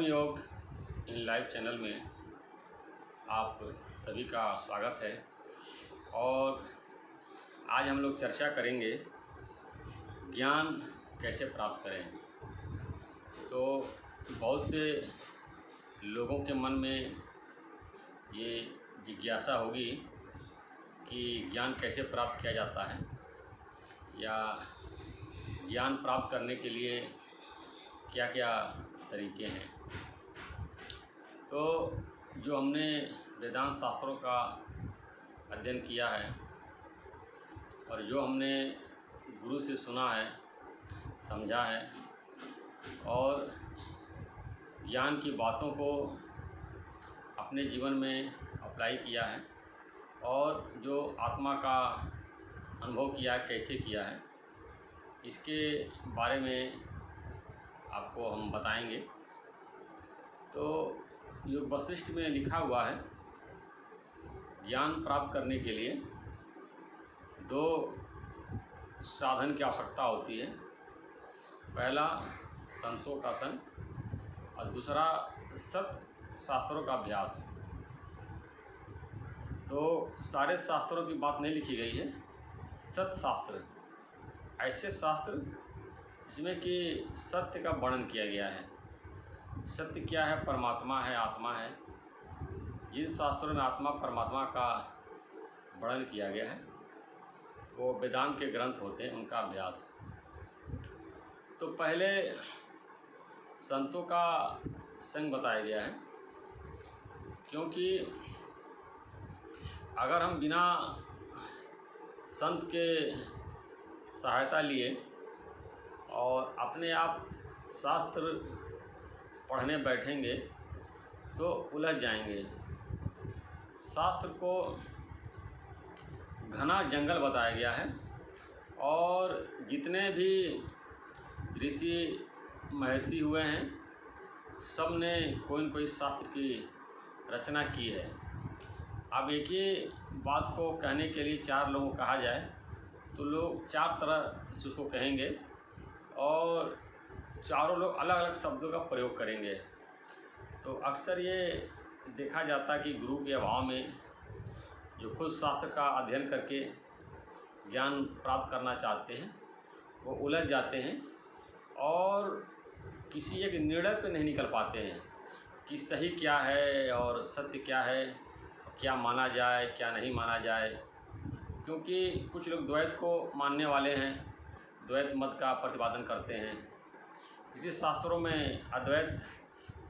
कर्मयोग इन live channel में आप सभी का स्वागत है। और आज हम लोग चर्चा करेंगे ज्ञान कैसे प्राप्त करें। तो बहुत से लोगों के मन में ये जिज्ञासा होगी कि ज्ञान कैसे प्राप्त किया जाता है या ज्ञान प्राप्त करने के लिए क्या क्या तरीके हैं। तो जो हमने वेदांत शास्त्रों का अध्ययन किया है और जो हमने गुरु से सुना है, समझा है और ज्ञान की बातों को अपने जीवन में अप्लाई किया है और जो आत्मा का अनुभव किया है, कैसे किया है, इसके बारे में आपको हम बताएंगे। तो योग वशिष्ठ में लिखा हुआ है, ज्ञान प्राप्त करने के लिए दो साधन की आवश्यकता होती है। पहला संतों का संग और दूसरा सत्य शास्त्रों का अभ्यास। तो सारे शास्त्रों की बात नहीं लिखी गई है। सत्य शास्त्र ऐसे शास्त्र जिसमें कि सत्य का वर्णन किया गया है। सत्य क्या है? परमात्मा है, आत्मा है। जिन शास्त्रों में आत्मा परमात्मा का वर्णन किया गया है वो वेदांत के ग्रंथ होते हैं, उनका अभ्यास। तो पहले संतों का संग बताया गया है, क्योंकि अगर हम बिना संत के सहायता लिए और अपने आप शास्त्र पढ़ने बैठेंगे तो उलझ जाएंगे। शास्त्र को घना जंगल बताया गया है और जितने भी ऋषि महर्षि हुए हैं सब ने कोई न कोई शास्त्र की रचना की है। अब एक ही बात को कहने के लिए चार लोगों को कहा जाए तो लोग चार तरह से उसको कहेंगे और चारों लोग अलग अलग शब्दों का प्रयोग करेंगे। तो अक्सर ये देखा जाता है कि गुरु के अभाव में जो खुद शास्त्र का अध्ययन करके ज्ञान प्राप्त करना चाहते हैं वो उलझ जाते हैं और किसी एक निर्णय पे नहीं निकल पाते हैं कि सही क्या है और सत्य क्या है, क्या माना जाए क्या नहीं माना जाए। क्योंकि कुछ लोग द्वैत को मानने वाले हैं, द्वैत मत का प्रतिपादन करते हैं। किसी शास्त्रों में अद्वैत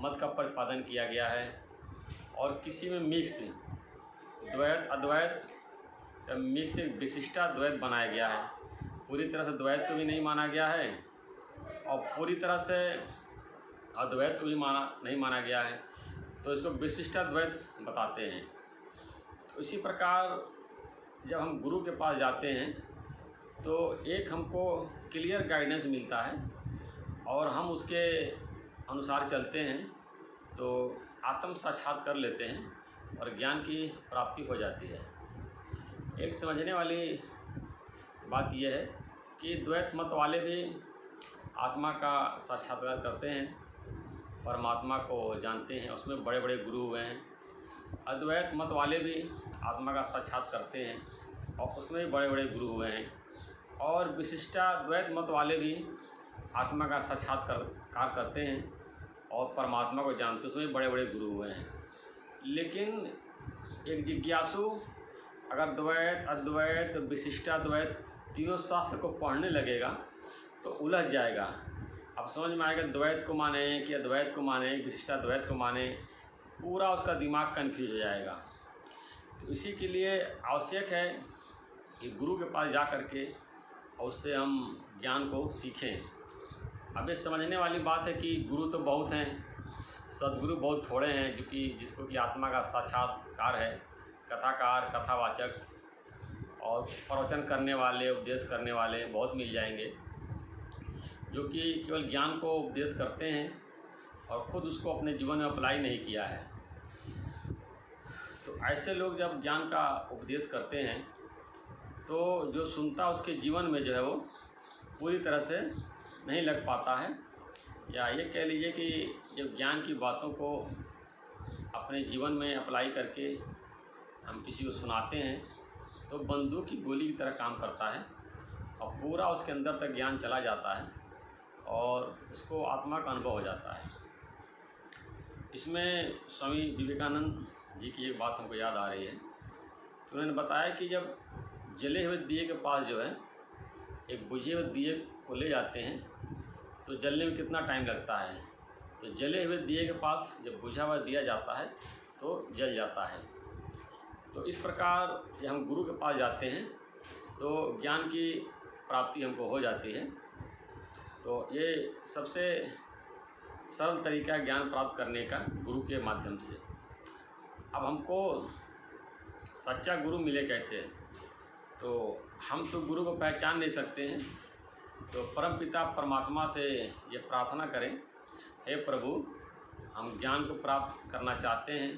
मत का प्रतिपादन किया गया है और किसी में मिक्स द्वैत अद्वैत मिक्स विशिष्टाद्वैत बनाया गया है। पूरी तरह से द्वैत को भी नहीं माना गया है और पूरी तरह से अद्वैत को भी नहीं माना गया है, तो इसको विशिष्टाद्वैत बताते हैं। तो इसी प्रकार जब हम गुरु के पास जाते हैं तो एक हमको क्लियर गाइडेंस मिलता है और हम उसके अनुसार चलते हैं तो आत्म साक्षात कर लेते हैं और ज्ञान की प्राप्ति हो जाती है। एक समझने वाली बात यह है कि द्वैत मत वाले भी आत्मा का साक्षात्कार करते हैं, परमात्मा को जानते हैं, उसमें बड़े बड़े गुरु हुए हैं। अद्वैत मत वाले भी आत्मा का साक्षात करते हैं और उसमें भी बड़े बड़े गुरु हुए हैं। और विशिष्टाद्वैत मत वाले भी आत्मा का साक्षात्कार करते हैं और परमात्मा को जानते हैं, उसमें भी बड़े बड़े गुरु हुए हैं। लेकिन एक जिज्ञासु अगर द्वैत अद्वैत विशिष्टाद्वैत तीनों शास्त्र को पढ़ने लगेगा तो उलझ जाएगा। अब समझ में आएगा द्वैत को माने कि अद्वैत को माने, विशिष्टाद्वैत को माने, पूरा उसका दिमाग कन्फ्यूज हो जाएगा। तो इसी के लिए आवश्यक है कि गुरु के पास जा कर के और उससे हम ज्ञान को सीखें। अब ये समझने वाली बात है कि गुरु तो बहुत हैं, सद्गुरु बहुत थोड़े हैं जिसको कि आत्मा का साक्षात्कार है। कथाकार, कथावाचक और प्रवचन करने वाले, उपदेश करने वाले बहुत मिल जाएंगे जो कि केवल ज्ञान को उपदेश करते हैं और ख़ुद उसको अपने जीवन में अप्लाई नहीं किया है। तो ऐसे लोग जब ज्ञान का उपदेश करते हैं तो जो सुनता उसके जीवन में जो है वो पूरी तरह से नहीं लग पाता है या ये कह लीजिए कि जब ज्ञान की बातों को अपने जीवन में अप्लाई करके हम किसी को सुनाते हैं तो बंदूक की गोली की तरह काम करता है और पूरा उसके अंदर तक ज्ञान चला जाता है और उसको आत्मा का अनुभव हो जाता है। इसमें स्वामी विवेकानंद जी की एक बात हमको याद आ रही है। तो उन्होंने बताया कि जब जले हुए दिए के पास जो है एक बुझे हुए दिए को ले जाते हैं तो जलने में कितना टाइम लगता है, तो जले हुए दिए के पास जब बुझा हुआ दिया जाता है तो जल जाता है। तो इस प्रकार जब हम गुरु के पास जाते हैं तो ज्ञान की प्राप्ति हमको हो जाती है। तो ये सबसे सरल तरीका है ज्ञान प्राप्त करने का, गुरु के माध्यम से। अब हमको सच्चा गुरु मिले कैसे, तो हम तो गुरु को पहचान नहीं सकते हैं। तो परमपिता परमात्मा से ये प्रार्थना करें, हे प्रभु, हम ज्ञान को प्राप्त करना चाहते हैं,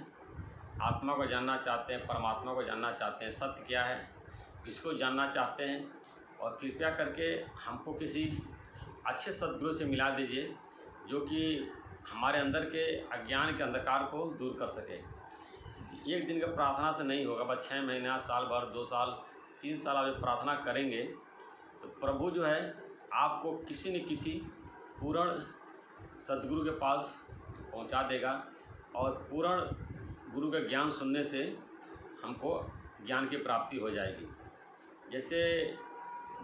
आत्मा को जानना चाहते हैं, परमात्मा को जानना चाहते हैं, सत्य क्या है इसको जानना चाहते हैं, और कृपया करके हमको किसी अच्छे सद्गुरु से मिला दीजिए जो कि हमारे अंदर के अज्ञान के अंधकार को दूर कर सके। एक दिन का प्रार्थना से नहीं होगा, बस 6 महीना, साल भर, 2 साल, 3 साल आप प्रार्थना करेंगे तो प्रभु जो है आपको किसी न किसी पूर्ण सद्गुरु के पास पहुंचा देगा। और पूर्ण गुरु का ज्ञान सुनने से हमको ज्ञान की प्राप्ति हो जाएगी। जैसे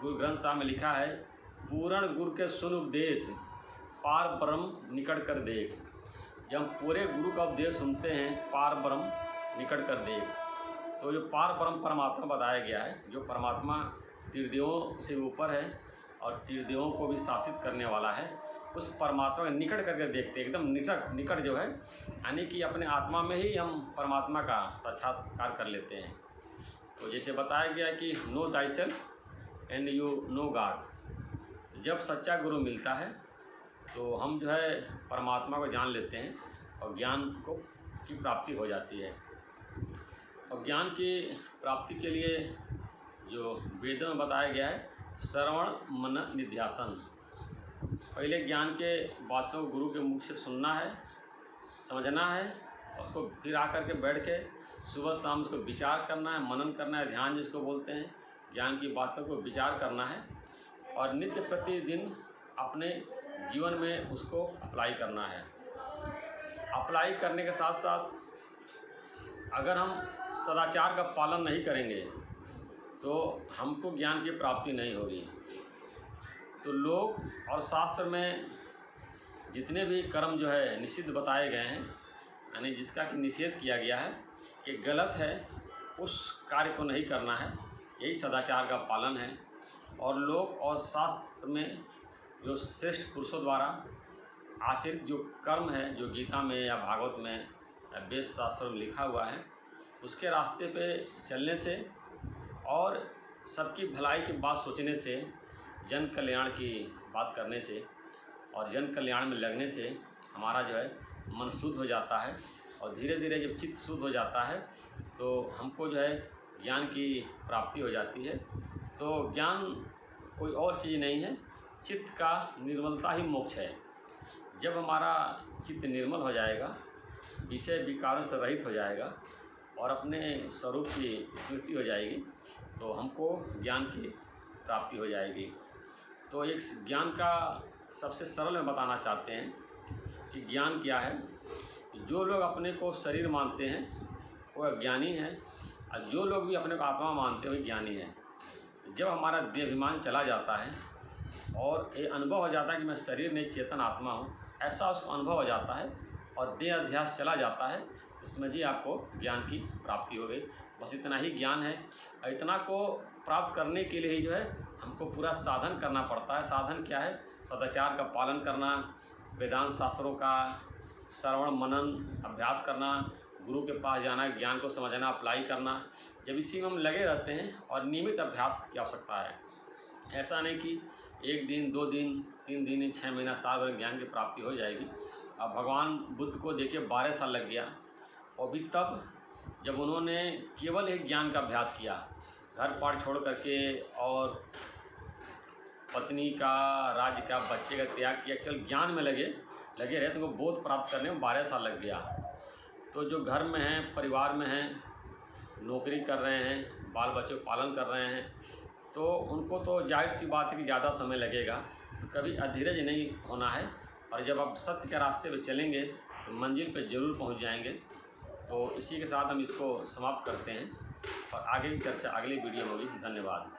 गुरु ग्रंथ साहब में लिखा है, पूर्ण गुरु के सुन उपदेश, पार ब्रह्म निकट कर देख। जब हम पूरे गुरु का उपदेश सुनते हैं, पार ब्रह्म निकट कर देख, तो जो पार ब्रह्म परमात्मा बताया गया है, जो परमात्मा त्रिदेवों से ऊपर है और त्रिदेवों को भी शासित करने वाला है, उस परमात्मा के निकट करके देखते हैं, एकदम निकट जो है, यानी कि अपने आत्मा में ही हम परमात्मा का साक्षात्कार कर लेते हैं। तो जैसे बताया गया कि no thy self and you know God. जब सच्चा गुरु मिलता है तो हम जो है परमात्मा को जान लेते हैं और ज्ञान की प्राप्ति हो जाती है। और ज्ञान की प्राप्ति के लिए जो वेदों में बताया गया है, श्रवण मनन निध्यासन। पहले ज्ञान के बातों को गुरु के मुख से सुनना है, समझना है, और उसको फिर आकर के बैठ के सुबह शाम उसको विचार करना है, मनन करना है, ध्यान जिसको बोलते हैं, ज्ञान की बातों को विचार करना है और नित्य प्रतिदिन अपने जीवन में उसको अप्लाई करना है। अप्लाई करने के साथ साथ अगर हम सदाचार का पालन नहीं करेंगे तो हमको ज्ञान की प्राप्ति नहीं होगी। तो लोक और शास्त्र में जितने भी कर्म जो है निषिद्ध बताए गए हैं, यानी जिसका कि निषेध किया गया है कि गलत है, उस कार्य को नहीं करना है, यही सदाचार का पालन है। और लोक और शास्त्र में जो श्रेष्ठ पुरुषों द्वारा आचरित जो कर्म है, जो गीता में या भागवत में या वेद शास्त्रों में लिखा हुआ है, उसके रास्ते पे चलने से और सबकी भलाई की बात सोचने से, जन कल्याण की बात करने से और जन कल्याण में लगने से हमारा जो है मन शुद्ध हो जाता है। और धीरे धीरे जब चित्त शुद्ध हो जाता है तो हमको जो है ज्ञान की प्राप्ति हो जाती है। तो ज्ञान कोई और चीज़ नहीं है, चित्त का निर्मलता ही मोक्ष है। जब हमारा चित्त निर्मल हो जाएगा, विषय विकारों से रहित हो जाएगा और अपने स्वरूप की स्मृति हो जाएगी, तो हमको ज्ञान की प्राप्ति हो जाएगी। तो एक ज्ञान का सबसे सरल में बताना चाहते हैं कि ज्ञान क्या है। जो लोग अपने को शरीर मानते हैं वो अज्ञानी हैं, और जो लोग भी अपने को आत्मा मानते हैं वो ज्ञानी हैं। जब हमारा देहाभिमान चला जाता है और ये अनुभव हो जाता है कि मैं शरीर नहीं चेतन आत्मा हूँ, ऐसा उसको अनुभव हो जाता है और देह अध्यास चला जाता है, तो समझिए आपको ज्ञान की प्राप्ति हो गई। बस इतना ही ज्ञान है। इतना को प्राप्त करने के लिए ही जो है हमको पूरा साधन करना पड़ता है। साधन क्या है? सदाचार का पालन करना, वेदांत शास्त्रों का श्रवण मनन अभ्यास करना, गुरु के पास जाना, ज्ञान को समझना, अप्लाई करना। जब इसी में हम लगे रहते हैं और नियमित अभ्यास की आवश्यकता है, ऐसा नहीं कि 1 दिन 2 दिन 3 दिन 6 महीना साल भर ज्ञान की प्राप्ति हो जाएगी। अब भगवान बुद्ध को देखिए 12 साल लग गया, और भी तब जब उन्होंने केवल एक ज्ञान का अभ्यास किया, घर पार छोड़ करके पत्नी का, राज्य का, बच्चे का त्याग किया, केवल ज्ञान में लगे रहे, तो उनको बोध प्राप्त करने में 12 साल लग गया। तो जो घर में हैं, परिवार में हैं, नौकरी कर रहे हैं, बाल बच्चों का पालन कर रहे हैं, तो उनको तो जाहिर सी बात है कि ज़्यादा समय लगेगा। तो कभी अधीरज नहीं होना है, और जब आप सत्य के रास्ते पे चलेंगे तो मंजिल पे ज़रूर पहुंच जाएंगे। तो इसी के साथ हम इसको समाप्त करते हैं, और आगे की चर्चा अगली वीडियो में होगी। धन्यवाद।